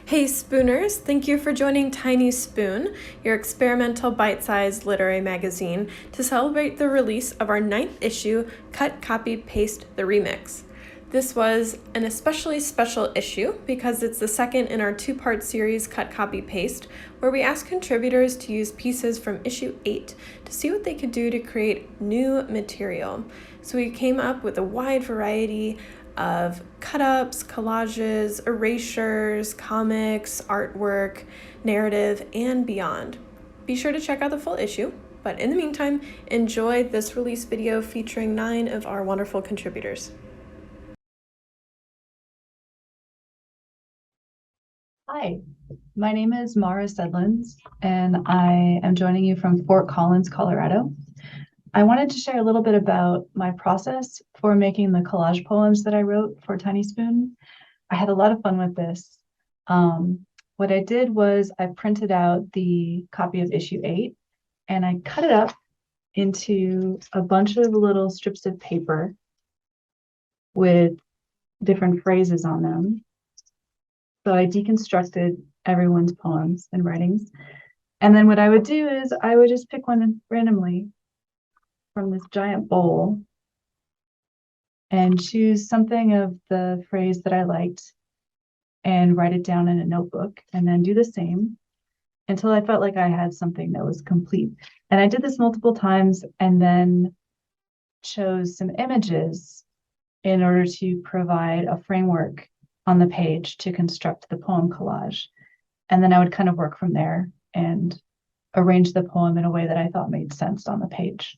Hey Spooners, thank you for joining Tiny Spoon, your experimental bite-sized literary magazine, to celebrate the release of our 9th issue, Cut, Copy, Paste, the Remix. This was an especially special issue because it's the second in our two-part series, Cut, Copy, Paste, where we asked contributors to use pieces from issue 8 to see what they could do to create new material. So we came up with a wide variety of cut-ups, collages, erasures, comics, artwork, narrative, and beyond. Be sure to check out the full issue, but in the meantime, enjoy this release video featuring 9 of our wonderful contributors. Hi, my name is Mara Sedlins, and I am joining you from Fort Collins, Colorado. I wanted to share a little bit about my process for making the collage poems that I wrote for Tiny Spoon. I had a lot of fun with this. What I did was I printed out the copy of issue 8 and I cut it up into a bunch of little strips of paper with different phrases on them. So I deconstructed everyone's poems and writings. And then what I would do is I would just pick one randomly from this giant bowl and choose something of the phrase that I liked and write it down in a notebook, and then do the same until I felt like I had something that was complete. And I did this multiple times and then chose some images in order to provide a framework on the page to construct the poem collage. And then I would kind of work from there and arrange the poem in a way that I thought made sense on the page.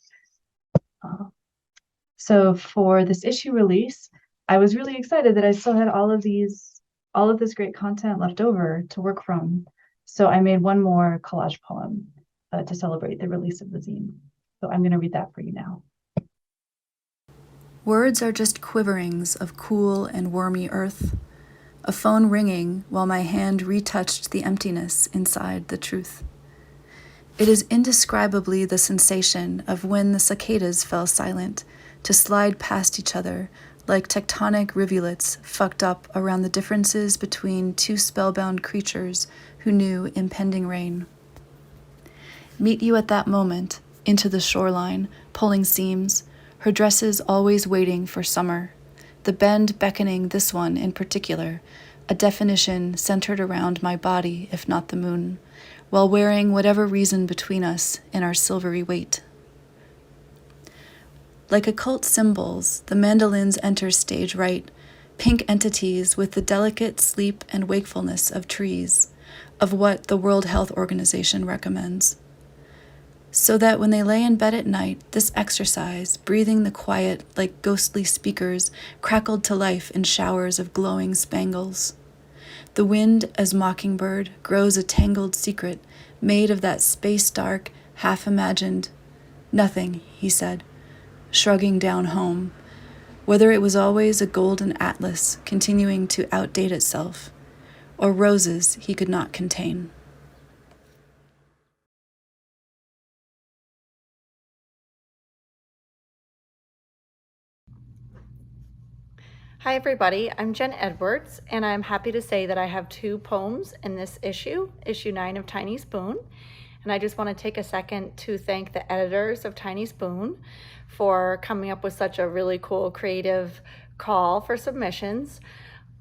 So for this issue release, I was really excited that I still had all of this great content left over to work from. So I made one more collage poem to celebrate the release of the zine. So I'm going to read that for you now. Words are just quiverings of cool and wormy earth, a phone ringing while my hand retouched the emptiness inside the truth. It is indescribably the sensation of when the cicadas fell silent to slide past each other like tectonic rivulets fucked up around the differences between two spellbound creatures who knew impending rain. Meet you at that moment, into the shoreline, pulling seams, her dresses always waiting for summer, the bend beckoning this one in particular, a definition centered around my body, if not the moon, while wearing whatever reason between us in our silvery weight. Like occult symbols, the mandolins enter stage right, pink entities with the delicate sleep and wakefulness of trees, of what the World Health Organization recommends. So that when they lay in bed at night, this exercise, breathing the quiet like ghostly speakers, crackled to life in showers of glowing spangles. The wind, as mockingbird, grows a tangled secret, made of that space-dark, half-imagined nothing, he said, shrugging down home, whether it was always a golden atlas continuing to outdate itself, or roses he could not contain. Hi everybody, I'm Jen Edwards, and I'm happy to say that I have 2 poems in this issue 9 of Tiny Spoon. And I just want to take a second to thank the editors of Tiny Spoon for coming up with such a really cool creative call for submissions.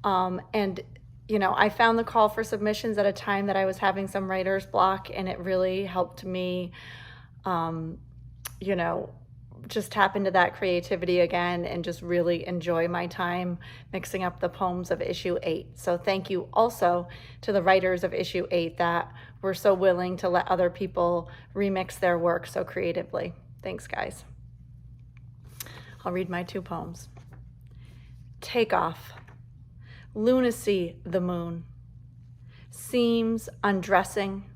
I found the call for submissions at a time that I was having some writer's block, and it really helped me, just tap into that creativity again and just really enjoy my time mixing up the poems of issue 8. So thank you also to the writers of issue 8 that were so willing to let other people remix their work so creatively. Thanks, guys. I'll read my 2 poems. Take off. Lunacy, the moon. Seams undressing.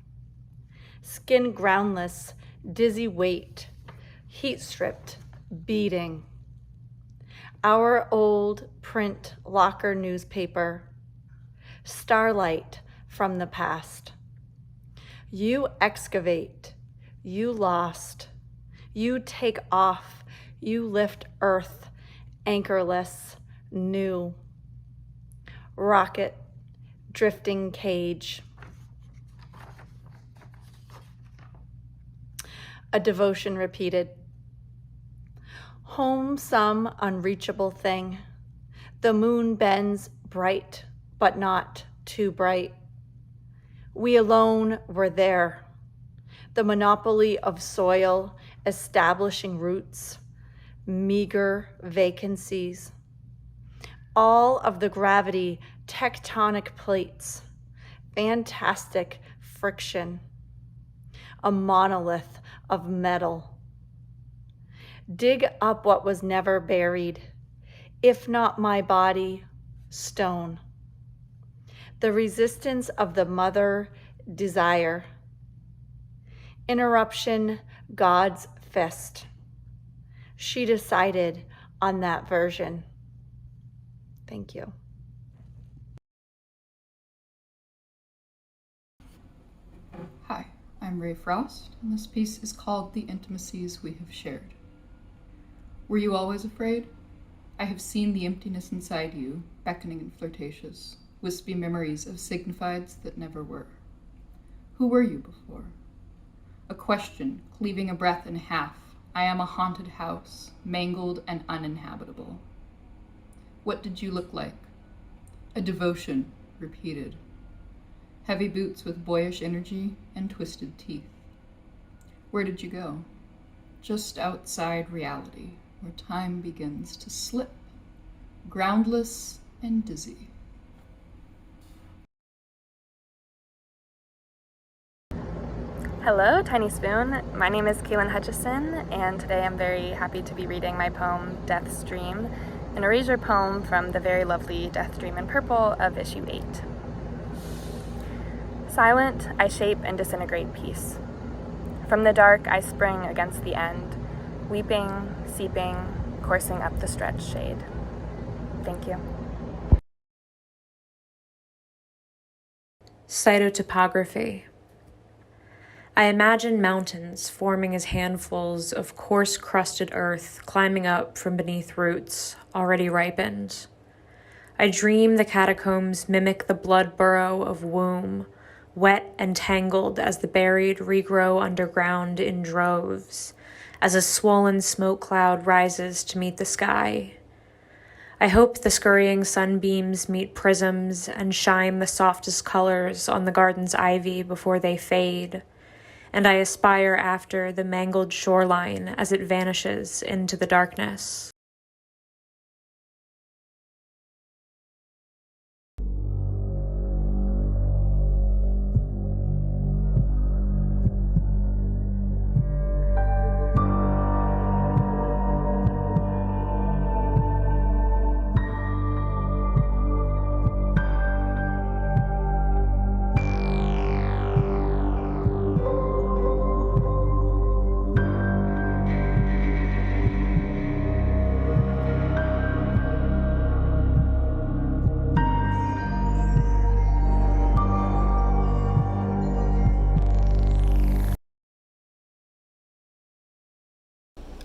Skin groundless, dizzy weight. Heat stripped, beating. Our old print locker newspaper. Starlight from the past. You excavate, you lost. You take off, you lift earth, anchorless, new. Rocket, drifting cage. A devotion repeated. Home some unreachable thing. The moon bends bright, but not too bright. We alone were there. The monopoly of soil, establishing roots, meager vacancies. All of the gravity, tectonic plates, fantastic friction. A monolith of metal. Dig up what was never buried, if not my body, stone. The resistance of the mother desire. Interruption, God's fist. She decided on that version. Thank you. Hi, I'm Ray Frost, and this piece is called The Intimacies We Have Shared. Were you always afraid? I have seen the emptiness inside you, beckoning and flirtatious, wispy memories of signifieds that never were. Who were you before? A question, cleaving a breath in half. I am a haunted house, mangled and uninhabitable. What did you look like? A devotion, repeated. Heavy boots with boyish energy and twisted teeth. Where did you go? Just outside reality, where time begins to slip, groundless and dizzy. Hello, Tiny Spoon. My name is Kaylynn Hutchison, and today I'm very happy to be reading my poem, Death's Dream, an erasure poem from the very lovely Death Dream in Purple of issue 8. Silent, I shape and disintegrate peace. From the dark, I spring against the end, weeping, seeping, coursing up the stretched shade. Thank you. Cytotopography. I imagine mountains forming as handfuls of coarse-crusted earth climbing up from beneath roots already ripened. I dream the catacombs mimic the blood burrow of womb, wet and tangled as the buried regrow underground in droves, as a swollen smoke cloud rises to meet the sky. I hope the scurrying sunbeams meet prisms and shine the softest colors on the garden's ivy before they fade, and I aspire after the mangled shoreline as it vanishes into the darkness.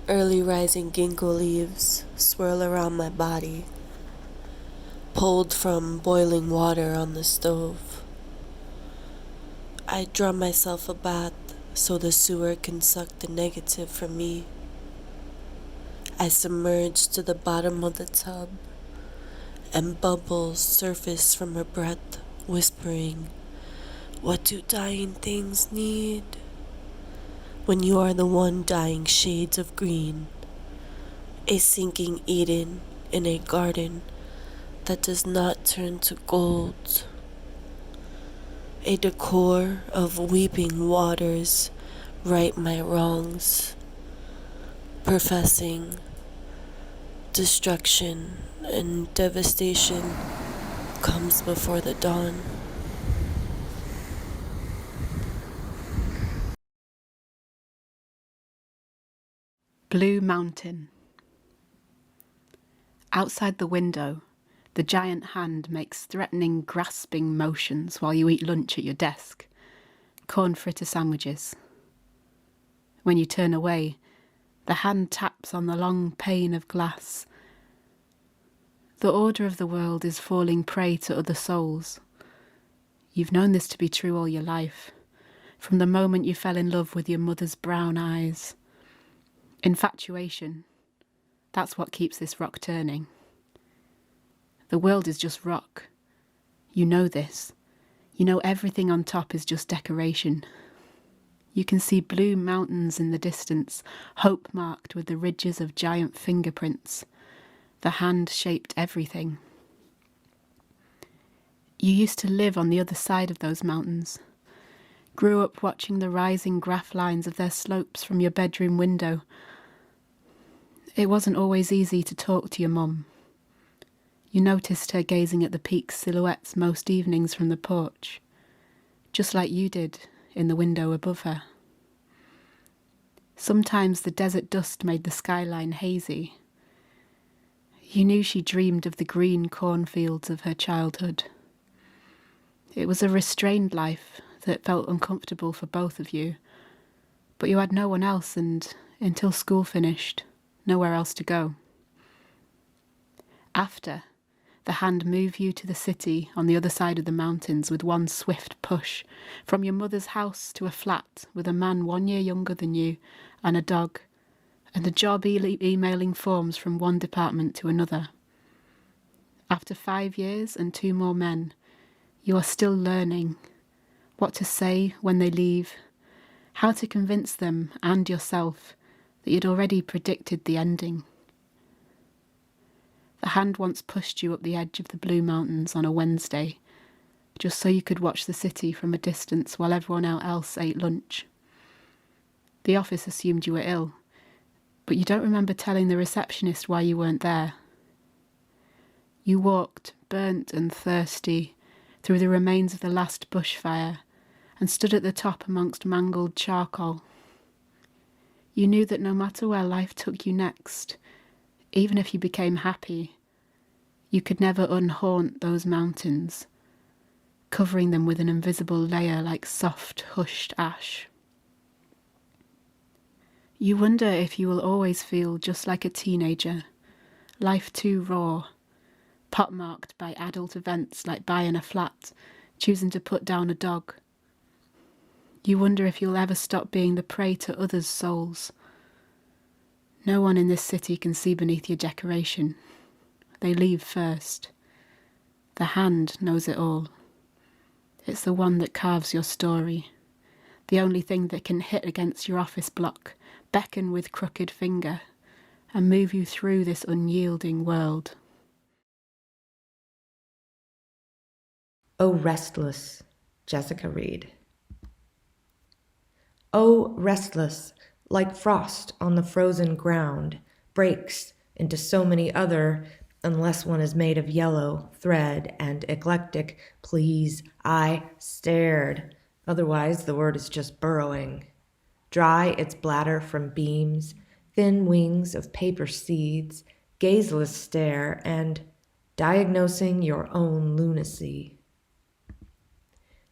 Early rising ginkgo leaves swirl around my body, pulled from boiling water on the stove. I draw myself a bath so the sewer can suck the negative from me. I submerge to the bottom of the tub, and bubbles surface from her breath, whispering, "What do dying things need?" When you are the one dyeing shades of green, a sinking Eden in a garden that does not turn to gold, a decor of weeping waters right my wrongs, professing destruction and devastation comes before the dawn. Blue Mountain. Outside the window, the giant hand makes threatening, grasping motions while you eat lunch at your desk. Corn fritter sandwiches. When you turn away, the hand taps on the long pane of glass. The order of the world is falling prey to other souls. You've known this to be true all your life, from the moment you fell in love with your mother's brown eyes. Infatuation, that's what keeps this rock turning. The world is just rock. You know this. You know everything on top is just decoration. You can see blue mountains in the distance, hope marked with the ridges of giant fingerprints. The hand shaped everything. You used to live on the other side of those mountains. Grew up watching the rising graph lines of their slopes from your bedroom window. It wasn't always easy to talk to your mum. You noticed her gazing at the peak's silhouettes most evenings from the porch, just like you did in the window above her. Sometimes the desert dust made the skyline hazy. You knew she dreamed of the green cornfields of her childhood. It was a restrained life that felt uncomfortable for both of you, but you had no one else and, until school finished, nowhere else to go. After, the hand moved you to the city on the other side of the mountains with one swift push, from your mother's house to a flat with a man 1 year younger than you and a dog, and a job emailing forms from one department to another. After 5 years and 2 more men, you are still learning what to say when they leave, how to convince them and yourself that you'd already predicted the ending. The hand once pushed you up the edge of the Blue Mountains on a Wednesday, just so you could watch the city from a distance while everyone else ate lunch. The office assumed you were ill, but you don't remember telling the receptionist why you weren't there. You walked, burnt and thirsty, through the remains of the last bushfire and stood at the top amongst mangled charcoal. You knew that no matter where life took you next, even if you became happy, you could never unhaunt those mountains, covering them with an invisible layer like soft, hushed ash. You wonder if you will always feel just like a teenager, life too raw, pot-marked by adult events like buying a flat, choosing to put down a dog. You wonder if you'll ever stop being the prey to others' souls. No one in this city can see beneath your decoration. They leave first. The hand knows it all. It's the one that carves your story. The only thing that can hit against your office block, beckon with crooked finger, and move you through this unyielding world. Oh, restless, Jessica Reed. Oh, restless, like frost on the frozen ground, breaks into so many other, unless one is made of yellow thread and eclectic, please, I stared. Otherwise, the word is just burrowing. Dry its bladder from beams, thin wings of paper seeds, gazeless stare, and diagnosing your own lunacy.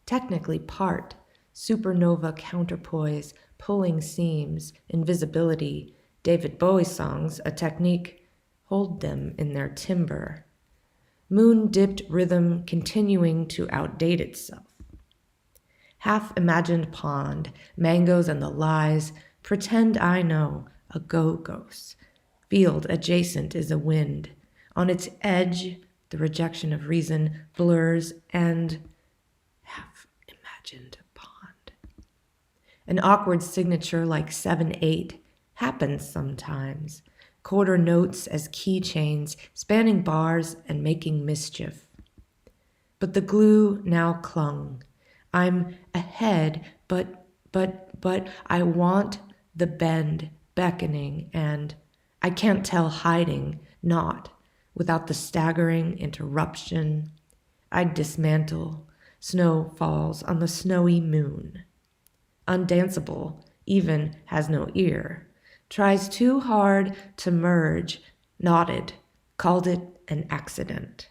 Technically part, supernova counterpoise, pulling seams, invisibility, David Bowie songs, a technique, hold them in their timber. Moon-dipped rhythm continuing to outdate itself. Half-imagined pond, mangoes and the lies, pretend I know, a go-ghost. Field adjacent is a wind. On its edge, the rejection of reason blurs and half-imagined pond. An awkward signature like 7/8 happens sometimes. Quarter notes as keychains, spanning bars and making mischief. But the glue now clung. I'm ahead, but I want the bend beckoning, and I can't tell hiding, not, without the staggering interruption. I'd dismantle. Snow falls on the snowy moon. Undanceable, even has no ear. Tries too hard to merge, nodded, called it an accident.